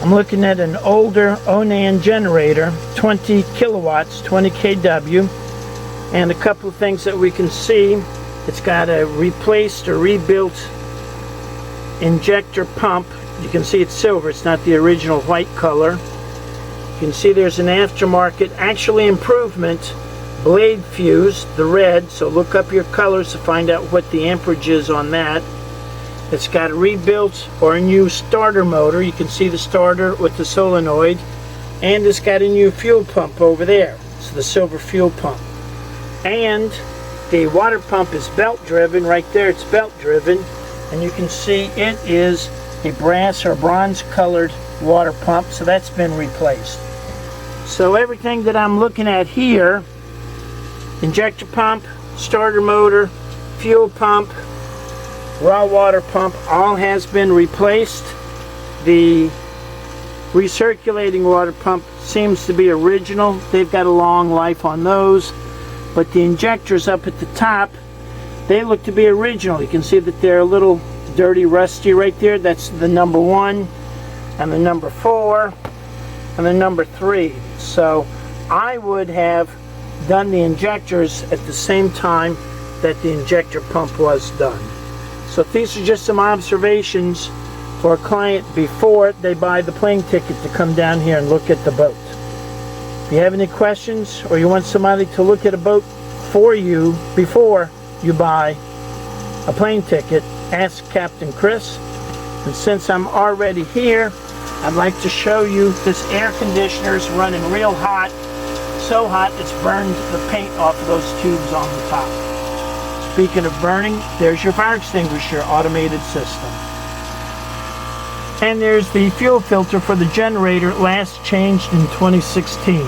I'm looking at an older Onan generator, 20 kilowatts, 20 kW, and a couple of things that we can see. It's got a replaced or rebuilt injector pump. You can see it's silver, it's not the original white color. You can see there's an aftermarket, actually improvement, blade fuse, the red, so look up your colors to find out what the amperage is on that. It's got a rebuilt or a new starter motor. You can see the starter with the solenoid, and it's got a new fuel pump over there. It's the silver fuel pump. And the water pump is belt driven. Right there it's belt driven, and you can see it is a brass or bronze colored water pump, so that's been replaced. So everything that I'm looking at here, injector pump, starter motor, fuel pump, raw water pump, all has been replaced. The recirculating water pump seems to be original. They've got a long life on those, but the injectors up at the top, they look to be original. You can see that they're a little dirty, rusty right there. That's the number 1 and the number 4 and the number 3. So I would have done the injectors at the same time that the injector pump was done. So these are just some observations for a client before they buy the plane ticket to come down here and look at the boat. If you have any questions, or you want somebody to look at a boat for you before you buy a plane ticket, ask Captain Chris. And since I'm already here, I'd like to show you this air conditioner is running real hot. So hot it's burned the paint off of those tubes on the top. Speaking of burning, there's your fire extinguisher automated system. And there's the fuel filter for the generator, last changed in 2016.